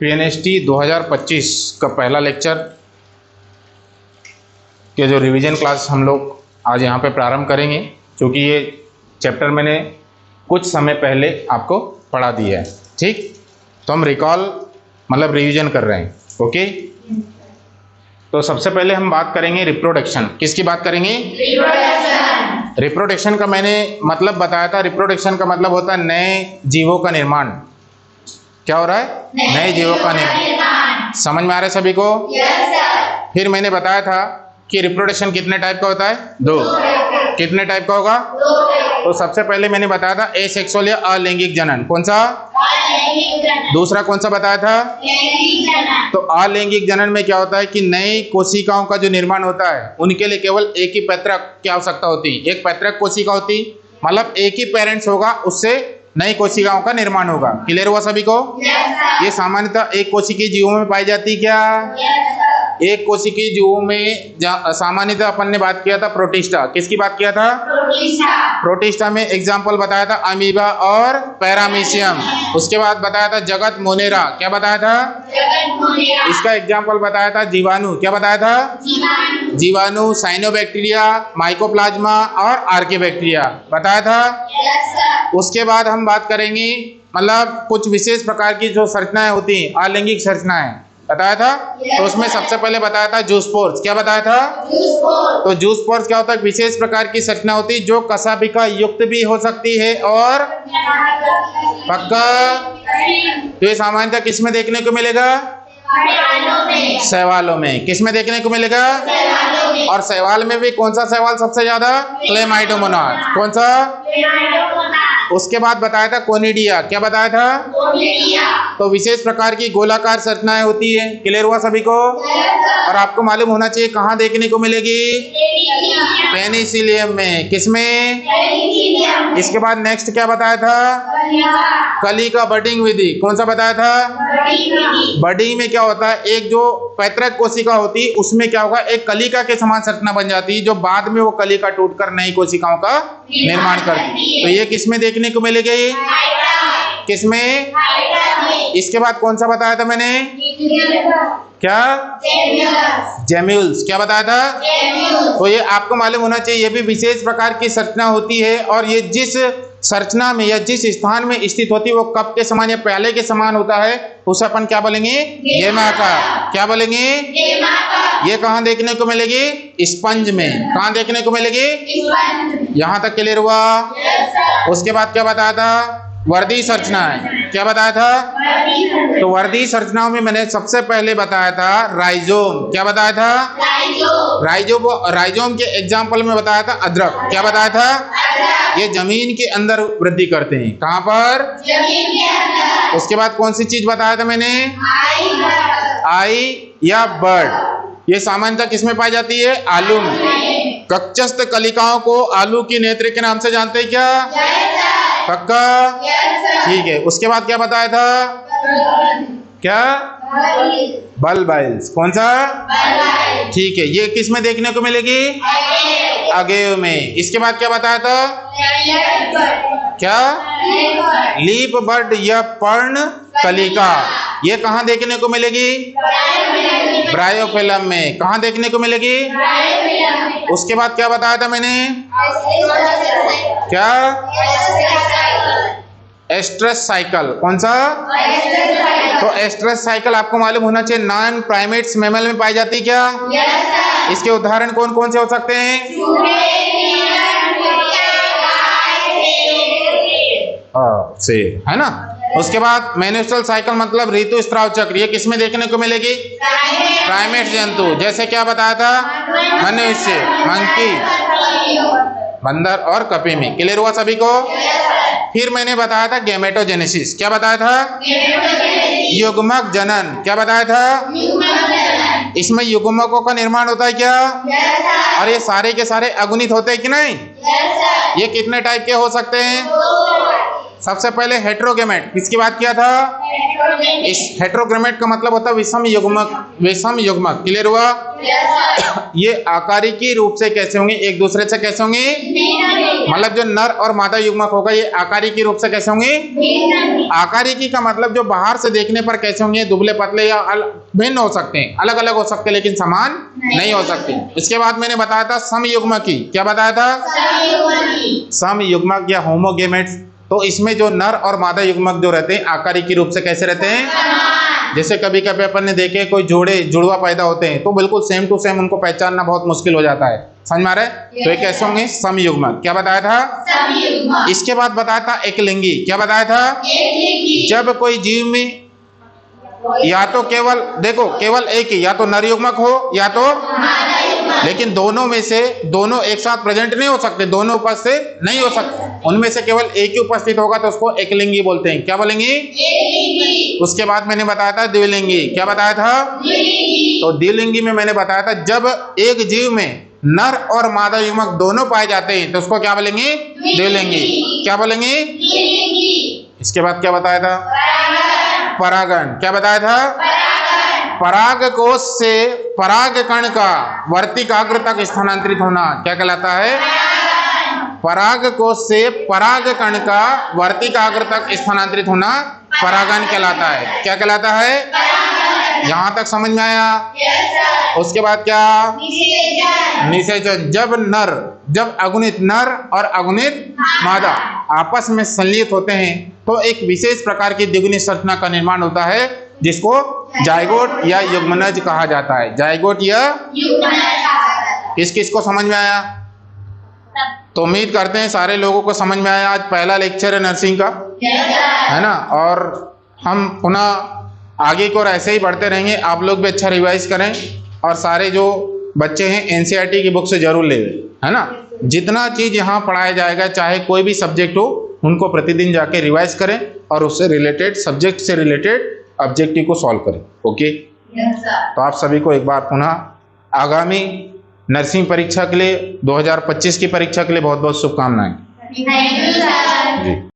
PNST 2025 का पहला lecture के जो रिवीजन क्लास हम लोग आज यहाँ पे प्रारंभ करेंगे, क्योंकि ये चैप्टर मैंने कुछ समय पहले आपको पढ़ा दिया है। ठीक, तो हम रिकॉल मतलब रिवीजन कर रहे हैं। ओके, तो सबसे पहले हम बात करेंगे रिप्रोडक्शन। किसकी बात करेंगे? रिप्रोडक्शन का मैंने मतलब बताया था। रिप्रोडक्शन का मतलब होता है नए जीवों का निर्माण। क्या हो रहा है? नए जीवों का निर्माण। समझ में आ रहा है सभी को? फिर मैंने बताया था कि रिप्रोडक्शन कितने टाइप का होता है? दो। कितने टाइप का होगा? तो सबसे पहले मैंने बताया था एसेक्सुअल या अलैंगिक जनन। कौन सा? दूसरा कौन सा बताया था? तो अलैंगिक जनन में क्या होता है कि नई कोशिकाओं का जो निर्माण होता है उनके लिए केवल एक ही पैतृक की आवश्यकता होती है। एक पैतृक कोशिका होती, मतलब एक ही पेरेंट्स होगा, उससे नई कोशिकाओं का निर्माण होगा। क्लियर हुआ सभी को? ये सामान्यतः एक कोशिकीय जीवों में पाई जाती। क्या एक कोशिकीय जीवों में सामान्यतः अपन ने बात किया था प्रोटिस्टा। किसकी बात किया था? प्रोटिस्टा में एग्जाम्पल बताया था अमीबा और पैरामीशियम। उसके बाद बताया था जगत मोनेरा। क्या बताया था? इसका एग्जाम्पल बताया था जीवाणु। क्या बताया था? जीवाणु, साइनोबैक्टीरिया, माइकोप्लाज्मा और आर्कियोबैक्टीरिया बताया था। उसके बाद हम बात करेंगे मतलब कुछ विशेष प्रकार की जो संरचनाएं होती हैं, अलैंगिक संरचनाएं बताया था। तो उसमें सबसे पहले बताया था जूस्पोर्स। क्या बताया था? तो जूस्पोर्स क्या होता है? विशेष प्रकार की संरचना होती है जो कशाभिका युक्त भी हो सकती है और पक्का। तो ये सामान्यतः किस में देखने को मिलेगा? शैवालों में। किस में देखने को मिलेगा? और शैवाल में भी कौन सा शैवाल सबसे ज्यादा? क्लेमाइडोमोनास। कौन सा? उसके बाद बताया था कोनिडिया। क्या बताया था? तो विशेष प्रकार की गोलाकार संरचनाएं होती है। क्लियर हुआ सभी को? और आपको मालूम होना चाहिए कहाँ देखने को मिलेगी? पेनिसिलियम में। किसमें? इसके बाद नेक्स्ट क्या बताया था? कली का बडिंग विधि। कौन सा बताया था? बडिंग में क्या होता है? एक जो पैतृक कोशिका होती है उसमें क्या होगा? एक कलिका के समान संरचना बन जाती है जो बाद में वो कलिका टूटकर नई कोशिकाओं का निर्माण करती है। तो ये किसमें देखने को मिलेगी? किसमें? इसके बाद कौन सा बताया था मैंने? क्या? जेम्यूल्स। क्या बताया था? तो ये आपको मालूम होना चाहिए ये भी विशेष प्रकार की संरचना होती है, और ये जिस संरचना में या जिस स्थान में स्थित होती है वो कब के समान या पहले के समान होता है उसे अपन क्या बोलेंगे? गेमाकार। क्या बोलेंगे? ये कहाँ देखने को मिलेगी? स्पंज में। कहाँ देखने को मिलेगी? यहाँ तक क्लियर हुआ? उसके बाद क्या बताया था? वर्दी संरचना है। क्या बताया था? तो वर्दी संरचनाओं में मैंने सबसे पहले बताया था राइजोम। क्या बताया था? राइजोम के एग्जाम्पल में बताया था अदरक। क्या बताया था? ये जमीन के अंदर वृद्धि करते हैं। कहाँ पर? जमीन के अंदर। उसके बाद कौन सी चीज बताया था मैंने? आई या बर्ड। ये सामान्यतः किसमें पाई जाती है? आलू में। कक्षस्थ कलिकाओं को आलू की नेत्र के नाम से जानते हैं क्या? पक्का? ठीक है। उसके बाद क्या बताया था? क्या? बल्बाइल्स। कौन सा? ठीक है। ये किस में देखने को मिलेगी? अगेव में। इसके बाद क्या बताया था? क्या? लीप बर्ड या पर्ण कलिका। ये कहाँ देखने को मिलेगी? ब्रायोफिलम में। कहाँ देखने को मिलेगी? उसके बाद क्या बताया था मैंने? क्या? Oestrus cycle. कौन सा? तो एस्ट्रस साइकिल आपको मालूम होना चाहिए नॉन प्राइमेट्स मैमल में पाई जाती है। क्या? इसके उदाहरण कौन कौन से हो सकते हैं? से है ना। उसके बाद मेन्स्ट्रुअल साइकिल मतलब ऋतु स्राव चक्र। ये किसमें देखने को मिलेगी? प्राइमेट जंतु। जैसे क्या बताया था? मनुष्य, मंकी, बंदर और कपी में। क्लियर हुआ सभी को? फिर मैंने बताया था गैमेटोजेनेसिस। क्या बताया था? युग्मक जनन। क्या बताया था? इसमें युग्मकों का निर्माण होता है। क्या? और ये सारे के सारे अगुणित होते हैं कि नहीं? ये कितने टाइप के हो सकते हैं? सबसे पहले हेट्रोगेमेट। किसकी बात किया था? इस हेटेरोक्रोमेट का मतलब होता है विषम युग्मक। विषम युग्मक क्लियर हुआ? ये आकारिकी रूप से कैसे होंगे? एक दूसरे से कैसे होंगे? मतलब जो नर और मादा युग्मक होगा ये आकारिकी रूप से कैसे होंगे? आकारिकी का मतलब जो बाहर से देखने पर कैसे होंगे? दुबले पतले या भिन्न हो सकते हैं, अलग अलग हो सकते हैं, लेकिन समान नहीं हो सकते। इसके बाद मैंने बताया था समयुग्मकी। क्या बताया था? समयुग्मक या होमोगेमेट्स। तो इसमें जो नर और मादा युग्मक जो रहते हैं आकारिकी रूप से कैसे रहते हैं? जैसे कभी कभी अपन ने देखे कोई जुड़वा पैदा होते हैं तो बिल्कुल सेम टू सेम उनको पहचानना बहुत मुश्किल हो जाता है। समझ में आ रहा है? तो ये कैसे होंगे? समयुग्मक। क्या बताया था? इसके बाद बताया था एकलिंगी। क्या बताया था? जब कोई जीव में या तो केवल देखो केवल एक ही, या तो नर युग्मक हो या तो, लेकिन दोनों में से दोनों एक साथ प्रेजेंट नहीं हो सकते, दोनों उपस्थित नहीं हो सकते, उनमें से केवल एक ही उपस्थित होगा तो उसको एकलिंगी बोलते हैं। क्या बोलेंगे? उसके बाद मैंने बताया था द्विलिंगी। क्या बताया था? तो द्विलिंगी में मैंने बताया था जब एक जीव में नर और मादा युग्मक दोनों पाए जाते हैं तो उसको क्या बोलेंगे? द्विलिंगी। क्या बोलेंगे? इसके बाद क्या बताया था? परागण। क्या बताया था? पराग कोश से पराग कण का वर्तिकाग्र तक स्थानांतरित होना क्या कहलाता है? पराग कोश से पराग कण का वर्तिकाग्र तक स्थानांतरित होना परागण कहलाता है। क्या कहलाता है? यहां तक समझ में आया? उसके बाद क्या? निषेचन। जब अगुणित नर और अगुणित मादा आपस में संलित होते हैं तो एक विशेष प्रकार की द्विगुणी संरचना का निर्माण होता है जिसको जायगोट या युग्मनज कहा जाता है। जायगोट या किस किस को समझ में आया? तो उम्मीद करते हैं सारे लोगों को समझ में आया। आज पहला लेक्चर है नर्सिंग का, है ना? और हम पुनः आगे की ओर ऐसे ही बढ़ते रहेंगे। आप लोग भी अच्छा रिवाइज करें और सारे जो बच्चे हैं एनसीईआरटी की बुक से जरूर ले, है ना? जितना चीज यहाँ पढ़ाया जाएगा चाहे कोई भी सब्जेक्ट हो उनको प्रतिदिन जाके रिवाइज करें और उससे रिलेटेड सब्जेक्ट से रिलेटेड ऑब्जेक्टिव को सॉल्व करें। ओके? तो आप सभी को एक बार पुनः आगामी नर्सिंग परीक्षा के लिए 2025 की परीक्षा के लिए बहुत बहुत शुभकामनाएं। जी।